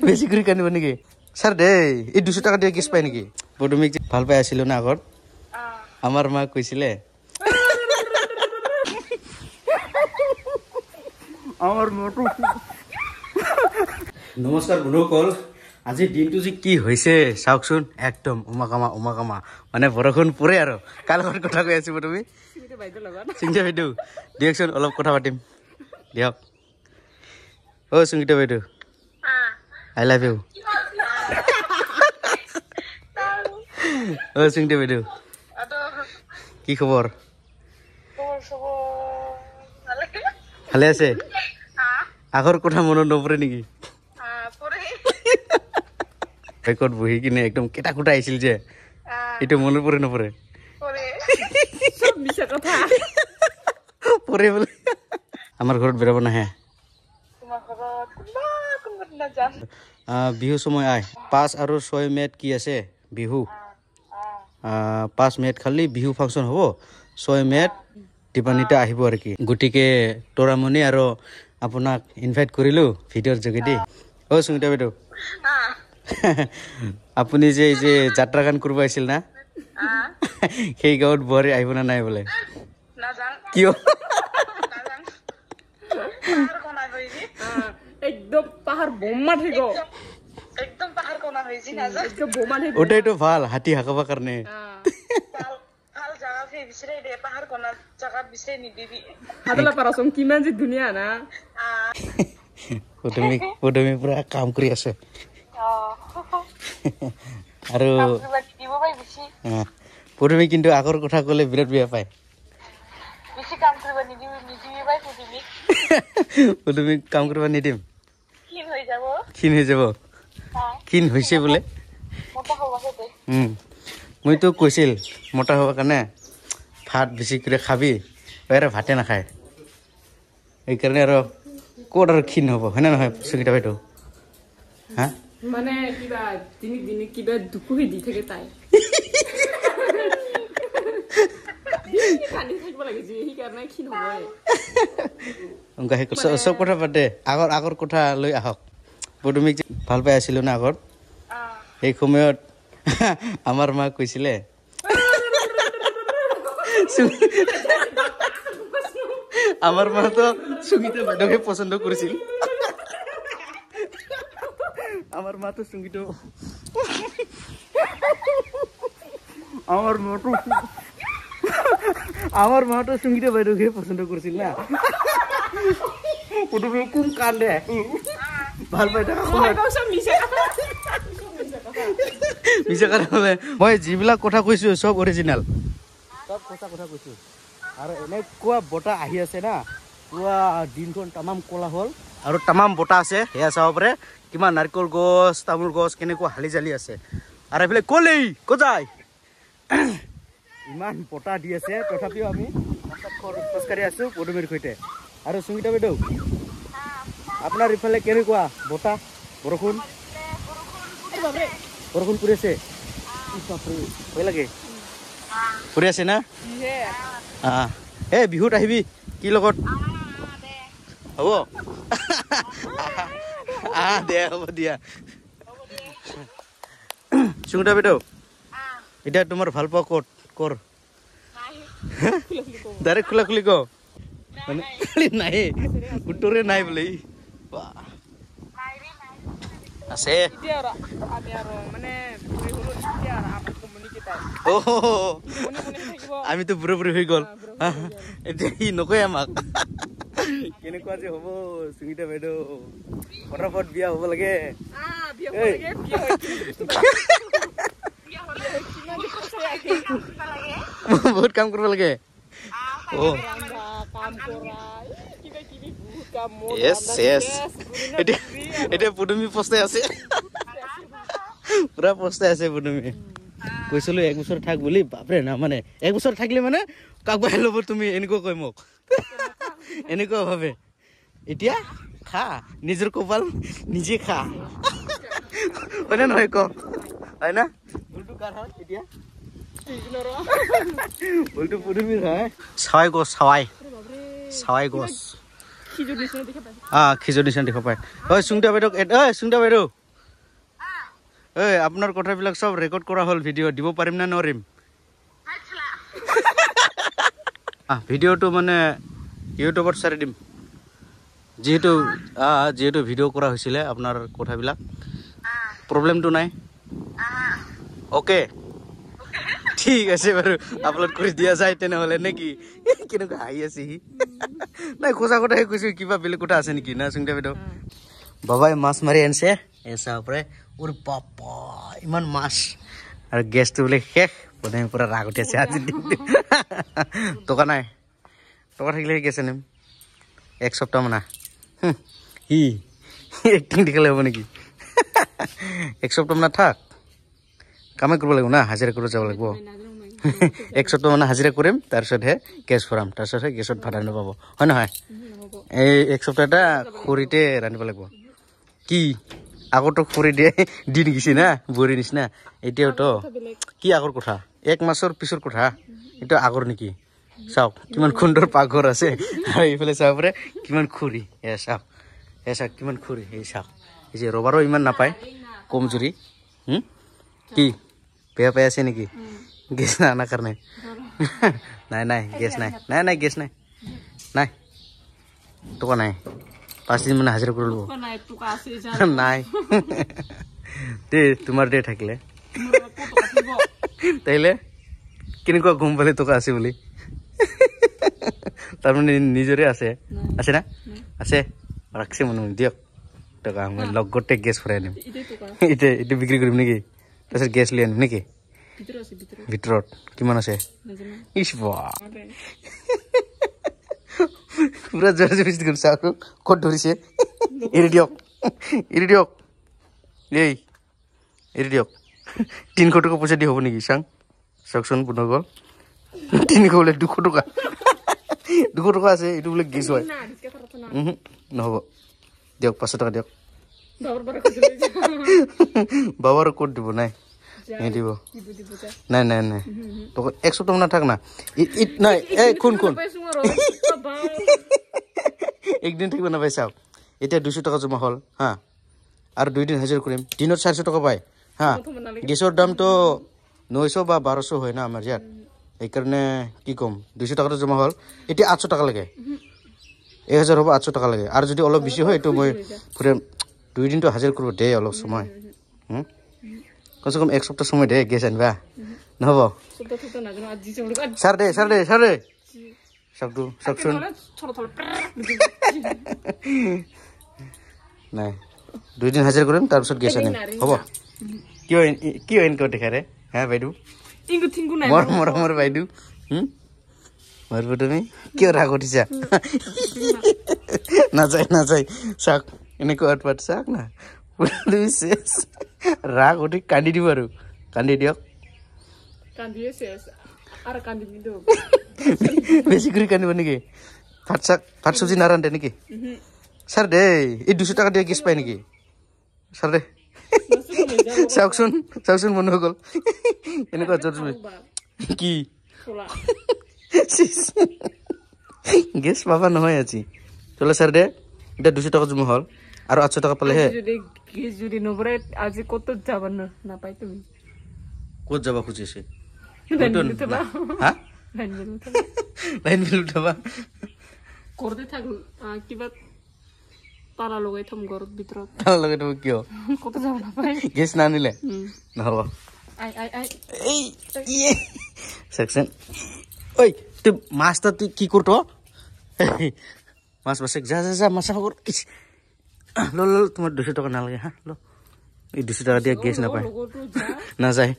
বেছি কৰি কান্দিব নেকি ছাৰ দেই এই 200 টাকা দিয়ে কিছ পাই নেকি পদমিক ভাল পাই আছিল না আগত আমাৰ মা কৈছিলে আমাৰ মটো নমস্কাৰ বন্ধুসকল আজি দিনটো যে কি হৈছে চাওকচোন একদম উমাকামা মানে বৰষুণ পৰে আৰু কাল ঘৰত কথা কৈ আছিব তুমি সিংটা বাইদেউ দিয়কচোন অলপ কথা পাতিম দিয়ক ও সুংগীতা বাইদেউ I love you ও সুংগীতা বাইদেউ কি খবৰ ভালে আছে আগৰ কথা মনত নপৰে নেকি বাইকত বহি কিনে একদম কেটা কুটা আহিছিল যে এটা মনত পৰে নপৰে সব মিছা কথা পৰে বলে আমাৰ ঘৰত বেৰাব নাহে তোমাৰ ঘৰত কোন না যাম বিহু সময় আই 5 আৰু 6 মেত কি আছে বিহু 5 মেত খালি বিহু ফাংচন হ'ব 6 মেত টিপানিটা আহিব আৰু কি গুটিকে তোৰামনি আৰু আপোনাক ইনভাইট কৰিলো ভিডিঅ'ৰ যোগেদি ও সুংগীতা বাইদেউ আপুনি যে যাত্ৰা গান কৰিব আছিল না সেই গাঁৱত বোৱাৰী আহিব না নাই বোলে কিয় একদম পাহাড় বোমা ঠিক একদম পাহাড় কোনা হইছি না একদম বোমা ঠিক ওটাই তো ভাল হাতি হাকাবা কারণে ভাল জায়গা ফে বিছরে দে পাহাড় কোনা জায়গা বিছরে নি দিবি হাদলা পারাসম কিমান যে দুনিয়া না ওদমি পুরা কাম কৰি আছে আৰু দিব ভাই বেছি ওদমি কিন্তু আগৰ কথা কলে বিৰাট বিয়া পায় বেছি কাম কৰিব নিদিবি ভাই ওদমি কাম কৰিব নিদিম ক্ষীণ হৈ যাব ক্ষীণ হৈছে বোলে মোটা হবা তে মই তো কৈছিল মোটা হবা কাৰণে ভাত বেছি কৰি খাবি এৰে ভাতে নাখায় এই কাৰণে আৰু কোড আৰু ক্ষীণ হ'ব হয় না নহয় সুগীতা বাইদেউ হা মানে কিবা দিনে কিবা দুকুহি দি থাকে তাই কানি থাকিব লাগে যে হি কাৰণে ক্ষীণ হয় গাহে সব কথা পাতে আগৰ কথা লৈ আহক পদমিক ভাল পাই আছিল না আগত এই সময়ত আমাৰ মা কৈছিলে আমাৰ মা তো সুগীতা বাইদেউকে পছন্দ কৰিছিল আমাৰ মা তো সুগীতা আমাৰ মা তো সুগীতা বাইদেউকে পছন্দ কৰিছিল না পদমি কোন কান্দে ভাল পাই থাকা মিছা কথা মই যিবিলাক কথা কৈছো সব অৰিজিনেল সব কথা কৈছো আৰু এনে কোৱা বটা আহি আছে না কোৱা দিনখন তামাম কলা হল আৰু তামাম বটা আছে হেয়া চাব পাৰে কিমান নাৰিকল গছ তামোল গছ কেনেকুৱা হালি জালি আছে আৰু এইফালে কলেই কজাই ইমান বটা দি আছে তথাপিও আমি খোজকাঢ়ি আছো পদমিৰ সৈতে আৰু সুগীতা বাইদেউ আপোনাৰ ইফালে কেনেকুৱা বটা বৰষুণ পৰি আছে ভয় লাগে পৰি আছে না বিহুত আহিবি কি লগত হ'ব হ'ব দিয়া সুগীতা বাইদেউ এতিয়া তোমাৰ ভাল পোৱা ক'ত কৰ ডাইৰেক্ট খোলা খুলি ক মানে নাই উত্তৰে নাই বোলে আছে আমিতো বুঢ়ো বুঢ়ী হৈ গল এতিয়া সি নকয় আমাক কেনেকুৱা যে হ'ব সুগীতা বাইদেউ ফটাফট বিয়া হ'ব লাগে বহুত কাম কৰিব লাগে এতিয়া পদমি পস্তাই আছে পুৰা পস্তাই আছে পদমি কৈছিলো 1 বছৰ থাক বুলি বাপৰে না মানে 1 বছৰ থাকিলে মানে কাক বাই ল'ব তুমি এনেকুৱা কয় মোক এনেকুৱা ভাবে এতিয়া খা নিজৰ কপাল নিজে খা হয়নে নহয় ক হয় না ভুলটো কাৰ হয় এতিয়া ভুলটো পদমিৰ হয় চাৱাই গছ খিজুৰ নিচিনা দেখা পাই খিজুৰ নিচিনা দেখা পায় ঐ সুংটা বাইদেউ সুংটা বাইদেউ ঐ আপোনাৰ কথাবিলাক চব ৰেকৰ্ড কৰা হ'ল ভিডিঅ' দিব পাৰিম না নোৱাৰিম ভিডিঅ'টো মানে ইউটিউবত চাৰি দিম যিহেতু ভিডিঅ' কৰা হৈছিলে আপোনাৰ কথাবিলাক প্ৰব্লেমটো নাই অ'কে ঠিক আছে বাৰু আপলোড কৰি দিয়া যায় তেনেহ'লে নেকি কেনেকুৱা হাঁহি আছে সি নাই সঁচা কথাই কৈছোঁ কিবা বেলেগ কথা আছে নেকি না সুংটা বাইদেউ বাবাই মাছ মাৰি আনিছে এচা ওপৰে ওৰ বাপা ইমান মাছ আৰু গেছটো বোলে শেষ বনাই পুৰা ৰাগ উঠি আছে আজি টকা নাই টকা থাকিলে গেছ আনিম এক সপ্তাহ মানা সি এক্টিং দেখালে হ'ব নেকি এক সপ্তাহ মানা থাক কামে কৰিব লাগিব না হাজিৰা কৰিব যাব লাগিব এক সপ্তাহ মানে হাজিৰা কৰিম তাৰপিছতহে গেছ ভৰাম তাৰপিছতহে গেছত ভাত ৰান্ধিব পাব হয় নহয় এই এক সপ্তাহ এটা খৰিতে ৰান্ধিব লাগিব কি আগতো খৰি দিয়ে দি নিছে না বৰি নিচিনা এতিয়াওতো কি আগৰ কথা এক মাছৰ পিছৰ কথা এইটো আগৰ নেকি চাওক কিমান সুন্দৰ পাকঘৰ আছে আৰু এইফালে চাব পাৰে কিমান খৰি চাওক কিমান খৰি এই চাওক এই যে ৰবাৰো ইমান নাপায় কমজুৰি কি বেয়া পাই আছে নেকি গেছ না আনাৰ কাৰণে নাই গেছ নাই গেছ নাই টকা নাই 5 দিন মানে হাজিৰা কৰিলো নাই দে তোমাৰ দে থাকিলে তাইলে কেনেকুৱা গম পালে টকা আছে বুলি তাৰমানে নিজৰে আছে না আছে ৰাখছে মনে দিয়ক টকা মই লগতে গেছ ভৰাই আনিম এতিয়া বিক্ৰী কৰিম নেকি তাৰপিছত গেছ লৈ আনিম নেকি ভিতৰত কিমান আছে ইছ বাহ পুৰা জোৰ জবৰদস্তি কৰিছে আৰু ক'ত ধৰিছে এৰি দিয়ক এৰি দিয়ক 300 টকা পইচা দি হ'ব নেকি চাওকচোন পুনৰ গ'ল 300 বোলে 200 টকা 200 টকা আছে এইটো বোলে গেছ হয় নহ'ব দিয়ক 500 টকা দিয়ক বাবাৰ ক'ত দিব নাই দিব নাই টকা 100 টকা নাথাক না নাই এই কোন একদিন থাকিব নাপাই চাওক এতিয়া 200 টকা জমা হ'ল হা আৰু 2 দিন হাজিৰা কৰিম দিনত 400 টকা পায় হা গেছৰ দামটো 900 বা 1200 হয় না আমাৰ ইয়াত এইকাৰণে কি ক'ম 200 টকাটো জমা হ'ল এতিয়া 800 টকা লাগে 1000 হ'ব 800 টকা লাগে আৰু যদি অলপ বেছি হয় এইটো মই ফুৰে 2 দিনটো হাজিৰা কৰিব দে অলপ সময় কমসে কম এক সপ্তাহ সময় দে গেছ আনিবা নহ'ব ছাৰ দে চাওকচোন নাই 2 দিন হাজিৰা কৰিম তাৰপিছত গেছ আনিম হ'ব কিয় এনেকৈ দেখা ৰে হা বাইদেউ মোৰ বাইদেউ মাৰিব তুমি কিয় ৰাগ উঠিছা নাযায় চাওক এনেকৈ আটপাত চাওক না ৰাগ উঠি কান্দি দিব আৰু কান্দি দিয়ক বেছি কৰি কান্দিব নেকি ভাত চব্জি নাৰান্ধে নেকি ছাৰ দে এই 200 টকা দিয়ে গেছ পায় নেকি ছাৰ দে চাওকচোন মন হৈ গ'ল এনেকুৱা কি গেছ পাবা নহয় আজি চলে ছাৰ দে এতিয়া 200 টকা জমা হ'ল আৰু 800 টকা পালেহে যদি নবৰে আজি কত যাব নাপাই তুমি ক'ত যাব খুজিছে লাইন বিল উঠাবা কৰতে থাক কিবা তালা লগাই থম ঘৰত ভিতৰত তালা লগাই থব কিয় কত যাব নাপাই গেছ নানিলে নহ'ব এই সেকশন ঐ তুই মাছটা তুই কি করতো মাছ বাসে যা মাছ সাগর লো তোমার 200 টাকা না লাগে হ্যাঁ লো এই 200 টাকা দিয়ে গেছ না পায় না যায়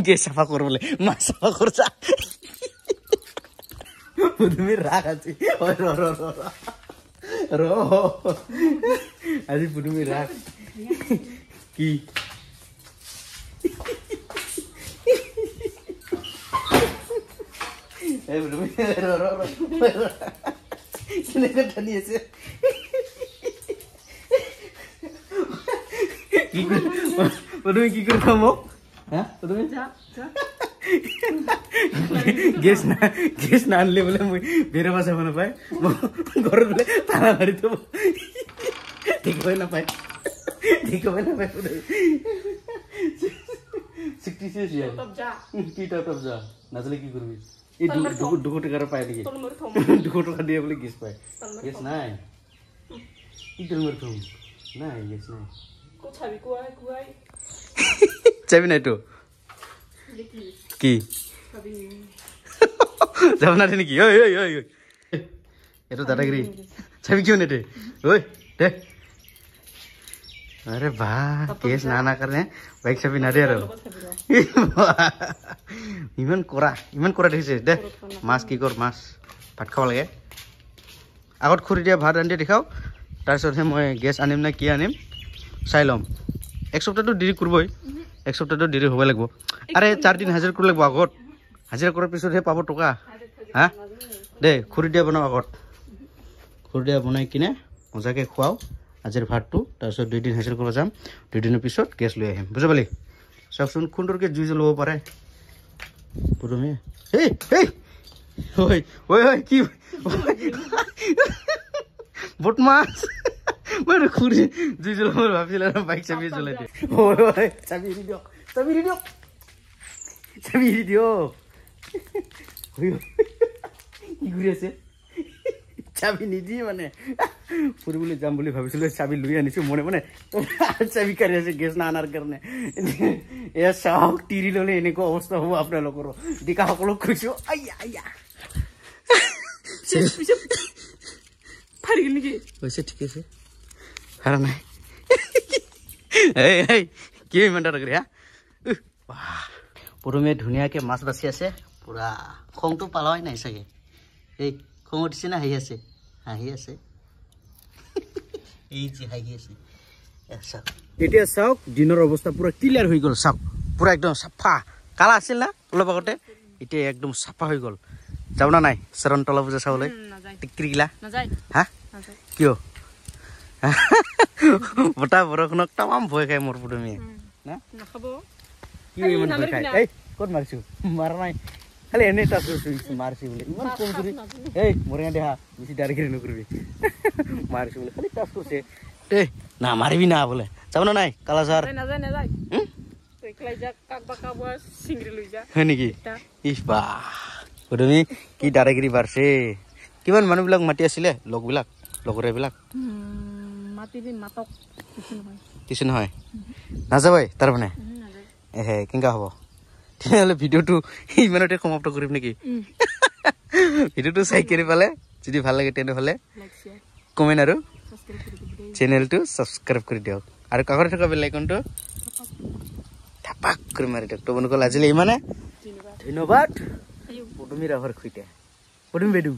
গেছ সাফা কর বলে মাছ সাফা কর যা তুমি রাগ আছে র আজি পুদুমি রাগ কি এই পুদুমি র কিনে কথা নিয়েছে পুদুমি কি করে থামো হ্যাঁ পুদুমি যা গেছ না আনলে বোলে মই বেৰাব যাব নাপায় ঘৰত বোলে তালা মাৰি থব দেখিবই নাপায় কি তপ যা নাচলে কি কৰিবি এই 200 টকাৰ পায় নেকি 200 টকা দিয়ে বোলে গেছ পায় গেছ নাই কি তোৰ মোৰ থম নাই গেছ নাই চাবি নাই তো কি যাব না নেকি ঐ ঐ ঐ এটো দাদাগিরি চাবি কিয় নেটে ঐ দে আরে বাহ কেস না কারণে বাইক চাবি না দে আর ইমান কৰা দেখিছে দে মাছ কি কৰ মাছ ভাত খাব লাগে আগত খুৰি দিয়া ভাত আনি দেখাও তাৰপিছতহে মই গেছ আনিম না কি আনিম চাই ল'ম এক সপ্তাহটো দেৰি কৰিবই এক সপ্তাহটো দেৰি হ'ব লাগিব আৰে 4 দিন হাজিৰা কৰিব লাগিব আগত হাজিৰা কৰাৰ পিছতহে পাব টকা হা দে খুৰি দিয়া বনাও আগত খুৰি দিয়া বনাই কিনে মজাকে খুৱাও আজিৰ ভাতটো তাৰপিছত 2 দিন হাজিৰা কৰিব যাম 2 দিনৰ পিছত গেছ লৈ আহিম বুজি পালি চাওকচোন খুন্দৰকে জুই জ্বলাব পাৰে পুৰমে এই এই ওই ওই ওই কি বটমাছ মই খুৰি জুই জ্বলাব ভাবিছিল আৰু বাইক চাবি জ্বলাই দে ওই ওই চাবি দিও কি ঘূৰি আছে চাবি নিদি মানে ফুৰিবলৈ যাম বুলি ভাবিছিলোঁ চাবি লৈ আনিছোঁ মনে মনে চাবি কাঢ়ি আছে গেছ না আনাৰ কাৰণে এয়া চাওক তিৰি ল'লে এনেকুৱা অৱস্থা হ'ব আপোনালোকৰ ডেকাসকলক কৈছোঁ হৈছে ঠিক আছে ভাড়া নাই এই কি ইমান এটা কৰি হা প্ৰথমে ধুনীয়াকৈ মাছ বাচি আছে পুৰা খংটো পালাই নাই চাগে এই খং উঠিছে না হাঁহি আছে এই যে হাঁহি আছে এতিয়া চাওক দিনৰ অৱস্থা পুৰা ক্লিয়াৰ হৈ গ'ল চাওক পুৰা একদম চাফা কালা আছিল না অলপ আগতে এতিয়া একদম চাফা হৈ গ'ল যাব না নাই চৰণ তলা পূজা চাবলৈ টিকটিকিলা হা কিয় বতাহ বৰষুণক তামাম ভয় খাই মোৰ প্ৰথমে না কি ইমান ভয় খাই এই ক'ত মাৰিছো মাৰা নাই খালি এনেই টাচ মাৰিছি বোলে ইমান কম কৰি এই মৰিয়া দেহা বেছি ডাইৰেক্ট নকৰিবি মাৰিছি বোলে খালি টাচ কৰিছে এই না মাৰিবি না বোলে যাব না নাই কালাচাৰ হয় নেকি ইস বা তুমি কি ডাইৰেক্ট বাঢ়ছে কিমান মানুহবিলাক মাতি আছিলে লগৰীয়াবিলাক কিছু নহয় নাযাবাই তাৰমানে এহে কেনেকুৱা হ'ব তেতিয়াহ'লে ভিডিঅ'টো ইমানতে সমাপ্ত কৰিম নেকি ভিডিঅ'টো চাই কৰি পালে যদি ভাল লাগে তেনেহ'লে কমেণ্ট আৰু চেনেলটো ছাবস্ক্ৰাইব কৰি দিয়ক আৰু কাষতে থকা বেল আইকনটো ধাপাক কৰি মাৰি দিয়ক তো বন্ধুসকল আজিলৈ ইমানে ধন্যবাদ পদুমী ৰাভৰ সৈতে পদুমী বাইদেউ